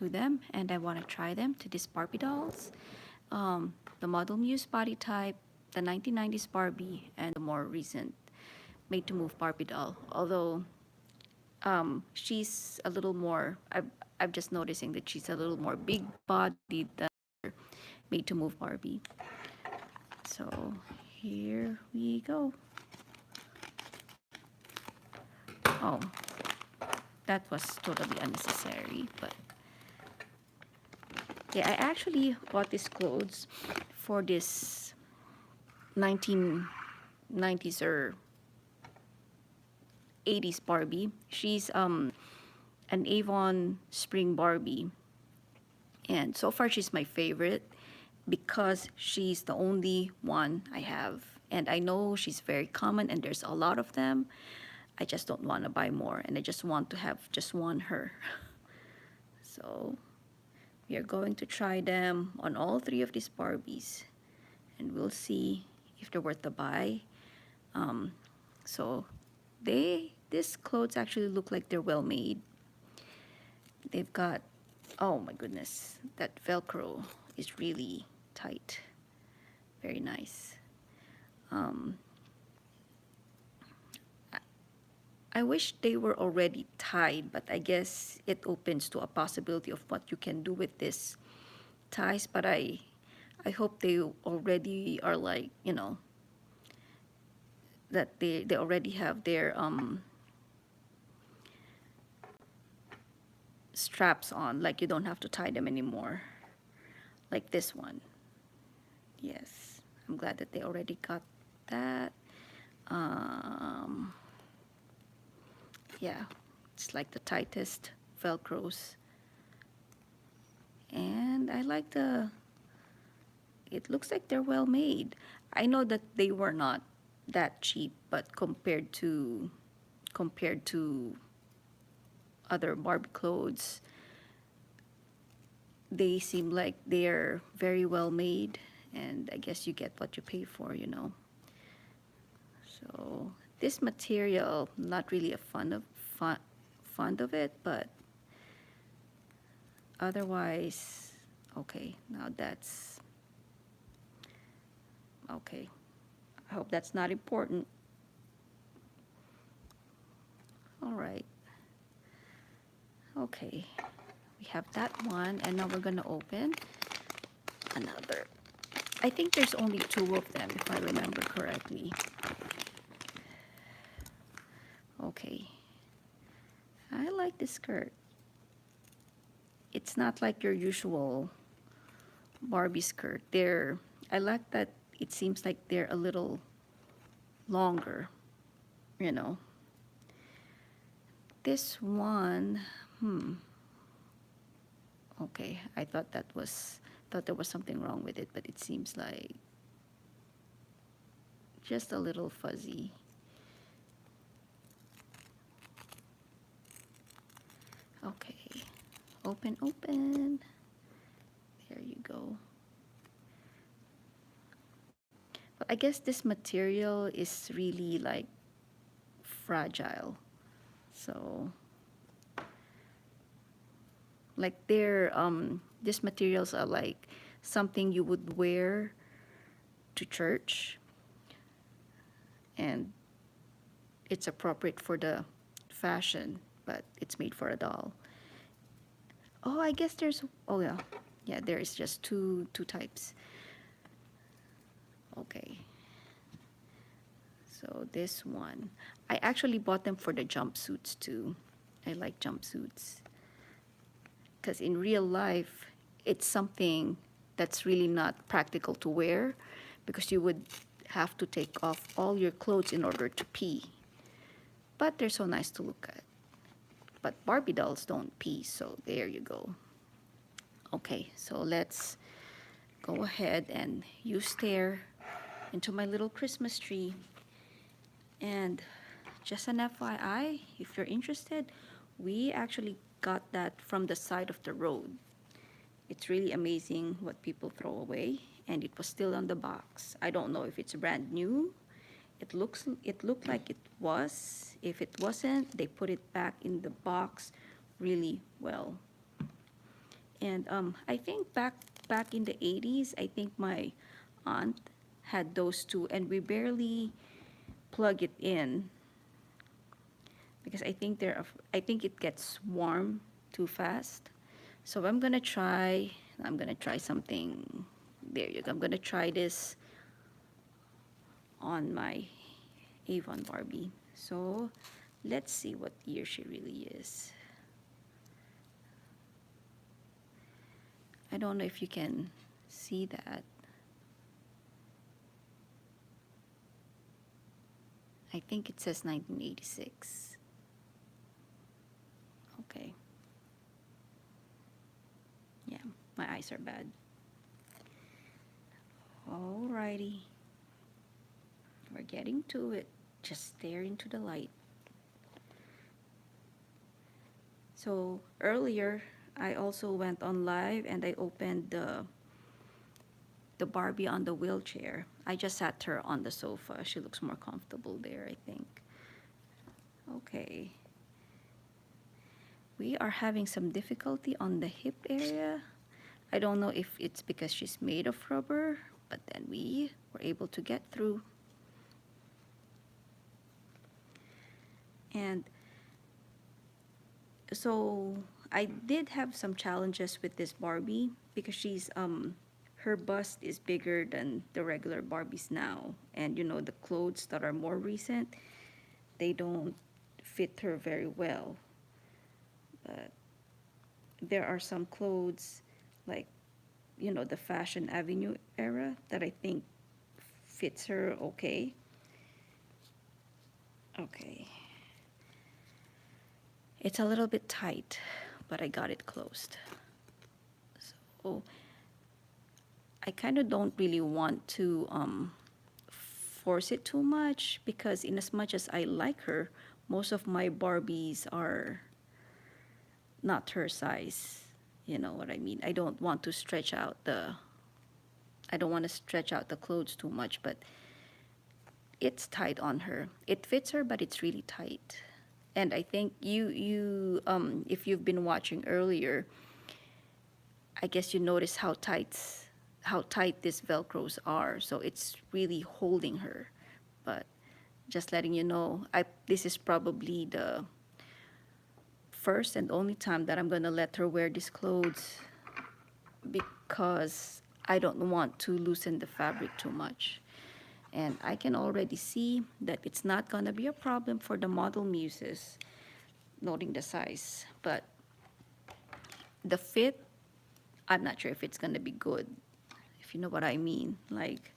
to them, and I want to try them, to these Barbie dolls. The Model Muse body type, the 1990s Barbie, and the more recent Made to Move Barbie doll. Although she's a little more, I'm just noticing that she's a little more big bodied than Made to Move Barbie. So here we go. Oh, that was totally unnecessary, but yeah, I actually bought these clothes for this 1990s or 80s Barbie. She's an Avon Spring Barbie, and so far she's my favorite because she's the only one I have. And I know she's very common and there's a lot of them. I just don't want to buy more, and I just want to have just one her. So we are going to try them on all three of these Barbies, and we'll see if they're worth the buy. So these clothes actually look like they're well made. They've got, oh my goodness, that Velcro is really tight. Very nice. I wish they were already tied, but I guess it opens to a possibility of what you can do with this ties. But I hope they already are, like, that they already have their straps on, like you don't have to tie them anymore, like this one. Yes, I'm glad that they already got that. Yeah, it's like the tightest Velcros, and I like it looks like they're well made. I know that they were not that cheap, but compared to other Barbie clothes, they seem like they're very well made, and I guess you get what you pay for. So this material, not really a fond of it, but otherwise, okay. Now that's okay. I hope that's not important. All right. Okay. We have that one, and now we're gonna open another. I think there's only two of them, if I remember correctly. Okay. I like this skirt. It's not like your usual Barbie skirt. I like that it seems like they're a little longer, you know. This one, okay, I thought there was something wrong with it, but it seems like just a little fuzzy. Okay, open. There you go. But I guess this material is really like fragile. So like these materials are like something you would wear to church, and it's appropriate for the fashion, but it's made for a doll. Oh, I guess oh yeah. Yeah, there is just two types. Okay. So this one, I actually bought them for the jumpsuits too. I like jumpsuits because in real life, it's something that's really not practical to wear because you would have to take off all your clothes in order to pee. But they're so nice to look at. But Barbie dolls don't pee, so there you go. Okay, so let's go ahead and you stare into my little Christmas tree. And just an FYI, if you're interested, we actually got that from the side of the road. It's really amazing what people throw away, and it was still on the box. I don't know if it's brand new. It looked like it was. If it wasn't, they put it back in the box really well. And I think back in the 80s, I think my aunt had those two, and we barely plug it in because I think it gets warm too fast. So I'm gonna try something. There you go. I'm gonna try this on my Avon Barbie. So let's see what year she really is. I don't know if you can see that. I think it says 1986. Okay. Yeah, my eyes are bad. Alrighty. We're getting to it. Just stare into the light. So earlier, I also went on live and I opened the Barbie on the wheelchair. I just sat her on the sofa. She looks more comfortable there, I think. Okay. We are having some difficulty on the hip area. I don't know if it's because she's made of rubber, but then we were able to get through. And so I did have some challenges with this Barbie because she's her bust is bigger than the regular Barbies now, and you know the clothes that are more recent, they don't fit her very well. But there are some clothes like the Fashion Avenue era that I think fits her okay. Okay. It's a little bit tight, but I got it closed. So I kind of don't really want to force it too much because in as much as I like her, most of my Barbies are not her size. You know what I mean? I don't want to stretch out the clothes too much, but it's tight on her. It fits her, but it's really tight. And I think if you've been watching earlier, I guess you notice how tight these velcros are. So it's really holding her. But just letting you know, this is probably the first and only time that I'm gonna let her wear these clothes because I don't want to loosen the fabric too much. And I can already see that it's not gonna be a problem for the model muses, noting the size. But the fit, I'm not sure if it's gonna be good, if you know what I mean. Like,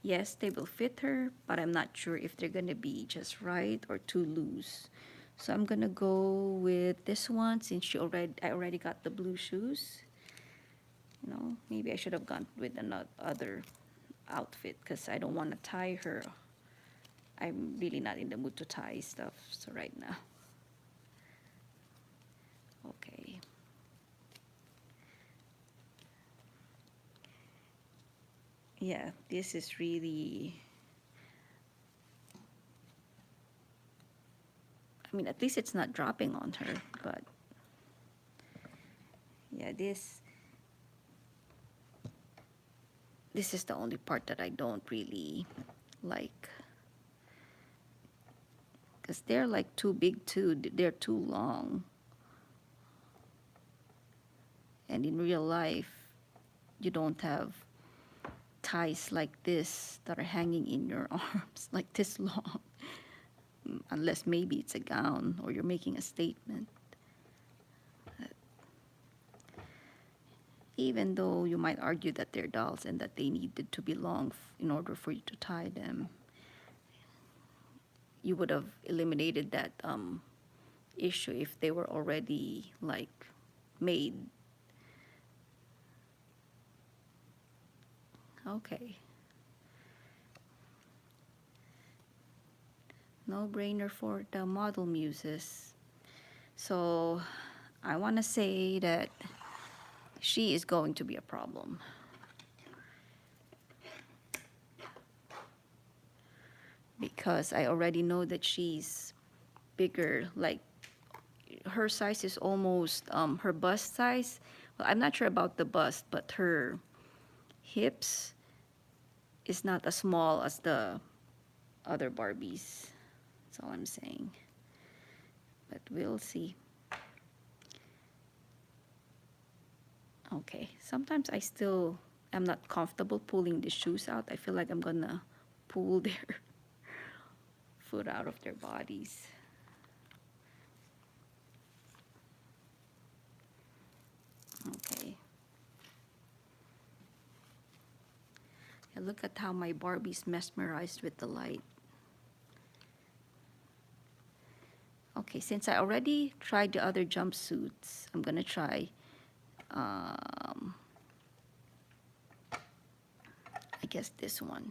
yes, they will fit her, but I'm not sure if they're gonna be just right or too loose. So I'm gonna go with this one since I already got the blue shoes. Maybe I should have gone with another other outfit because I don't want to tie her. I'm really not in the mood to tie stuff so right now. Okay. Yeah, this is really, I mean, at least it's not dropping on her, but yeah, this is the only part that I don't really like because they're like too big too. They're too long. And in real life, you don't have ties like this that are hanging in your arms like this long. Unless maybe it's a gown or you're making a statement. Even though you might argue that they're dolls and that they needed to be long in order for you to tie them, you would have eliminated that issue if they were already like made. Okay. No brainer for the model muses. So I want to say that she is going to be a problem. Because I already know that she's bigger. Like her size is almost her bust size. Well, I'm not sure about the bust, but her hips is not as small as the other Barbies. That's all I'm saying. But we'll see. Okay, sometimes I still am not comfortable pulling the shoes out. I feel like I'm gonna pull their foot out of their bodies. Okay. And look at how my Barbie's mesmerized with the light. Okay, since I already tried the other jumpsuits, I'm gonna try, I guess this one.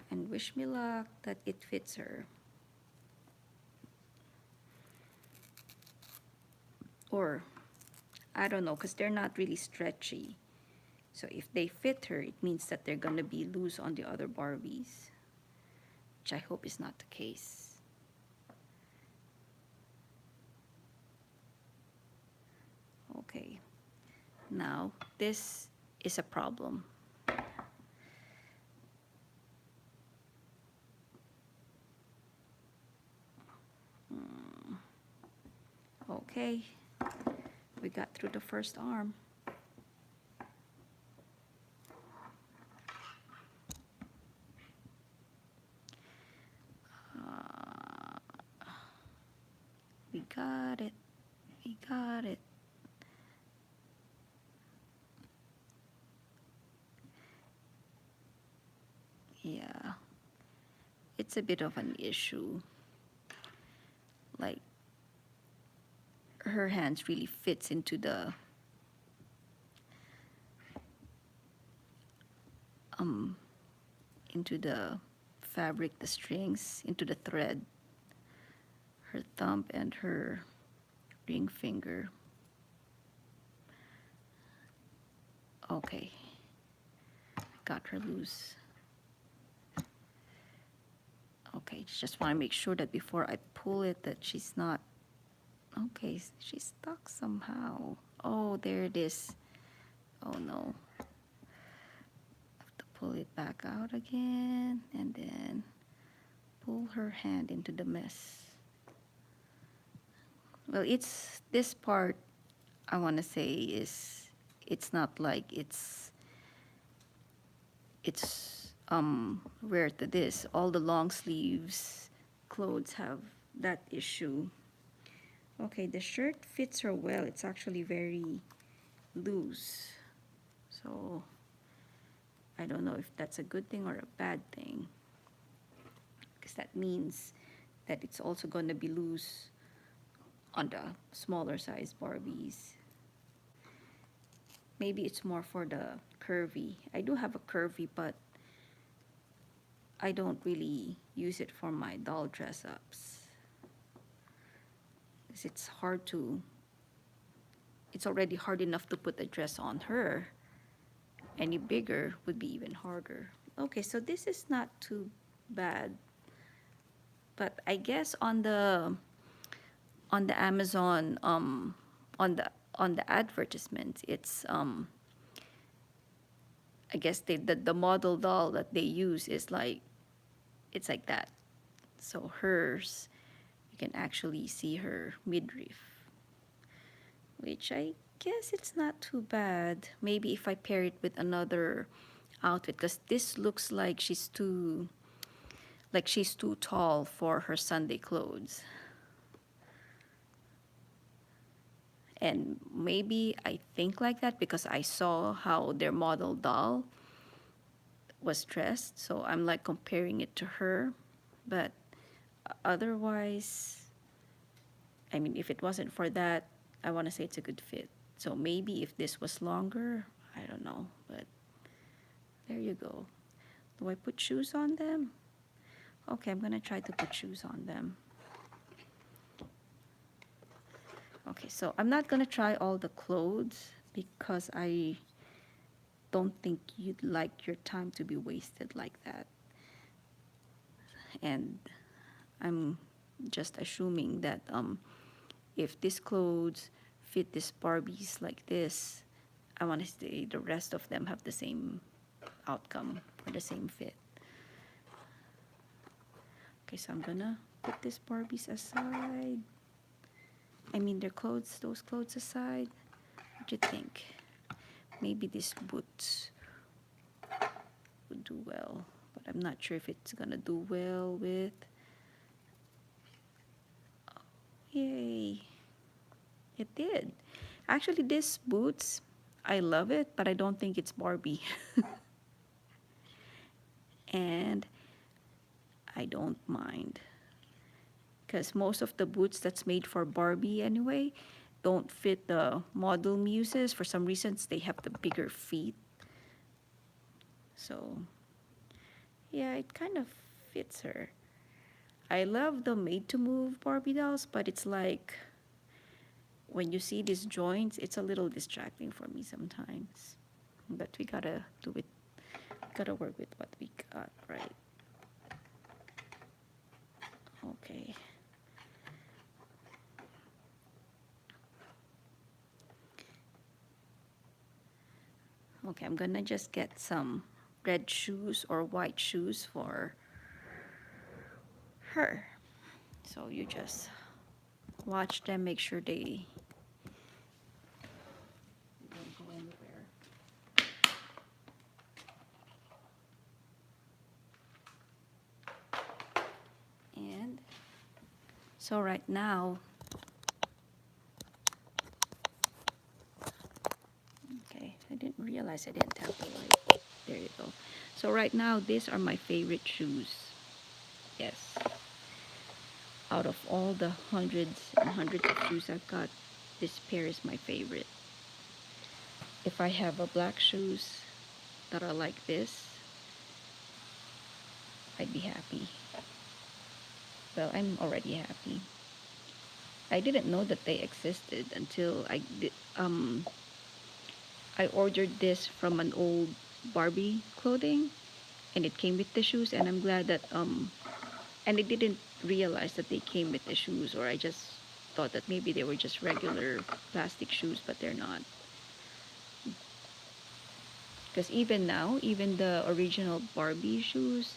And wish me luck that it fits her. Or, I don't know, because they're not really stretchy. So if they fit her, it means that they're gonna be loose on the other Barbies, which I hope is not the case. Okay, now this is a problem. Okay, we got through the first arm. We got it. We got it. Yeah, it's a bit of an issue. Like, her hands really fits into the fabric, the strings, into the thread. Her thumb and her ring finger. Okay, got her loose. Okay, just want to make sure that before I pull it that she's not, okay, she's stuck somehow. Oh, there it is. Oh no. Have to pull it back out again and then pull her hand into the mess. Well, it's this part I want to say is it's not like it's rare to this. All the long sleeves clothes have that issue. Okay, the shirt fits her well. It's actually very loose. So I don't know if that's a good thing or a bad thing. Because that means that it's also going to be loose on the smaller size Barbies. Maybe it's more for the curvy. I do have a curvy, but I don't really use it for my doll dress-ups. Because it's already hard enough to put a dress on her. Any bigger would be even harder. Okay, so this is not too bad. But I guess on the Amazon on the advertisement, it's I guess the model doll that they use is like it's like that. So hers, you can actually see her midriff, which I guess it's not too bad. Maybe if I pair it with another outfit, because this looks like she's too tall for her Sunday clothes. And maybe I think like that because I saw how their model doll was dressed, so I'm like comparing it to her. But otherwise, I mean, if it wasn't for that, I want to say it's a good fit. So maybe if this was longer, I don't know, but there you go. Do I put shoes on them? Okay, I'm gonna try to put shoes on them. Okay, so I'm not gonna try all the clothes because I don't think you'd like your time to be wasted like that. And I'm just assuming that if this clothes fit this Barbies like this, I want to say the rest of them have the same outcome or the same fit. Okay, so I'm gonna put this Barbies aside. I mean their clothes, those clothes aside. What do you think? Maybe these boots would do well, but I'm not sure if it's gonna do well with. Yay! It did. Actually, this boots, I love it, but I don't think it's Barbie. And I don't mind. Because most of the boots that's made for Barbie anyway don't fit the model muses. For some reasons, they have the bigger feet. So, yeah, it kind of fits her. I love the made to move Barbie dolls, but it's like when you see these joints, it's a little distracting for me sometimes. But we gotta do it, gotta work with what we got, right? Okay. Okay, I'm gonna just get some red shoes or white shoes for her. So you just watch them, make sure they don't go anywhere. And so right now, okay, I didn't realize I didn't have the light. There you go. So right now, these are my favorite shoes. Yes. Out of all the hundreds and hundreds of shoes I've got, this pair is my favorite. If I have a black shoes that are like this, I'd be happy. Well, I'm already happy. I didn't know that they existed until I ordered this from an old Barbie clothing, and it came with the shoes, and I'm glad that and I didn't realize that they came with the shoes, or I just thought that maybe they were just regular plastic shoes, but they're not. Because even now, even the original Barbie shoes,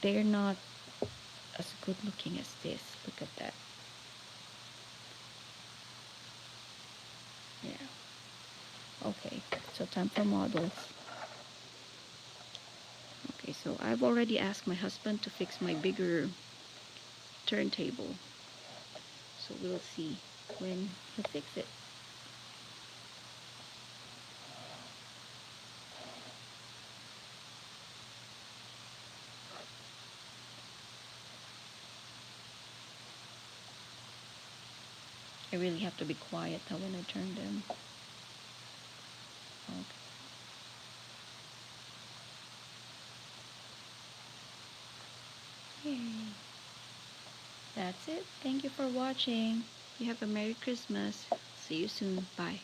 they're not as good looking as this. Look at that. Yeah. Okay, so time for models. Okay, so I've already asked my husband to fix my bigger turntable. So we'll see when he'll fix it. I really have to be quiet now when I turn them. Okay. Yay. That's it. Thank you for watching. You have a Merry Christmas. See you soon. Bye.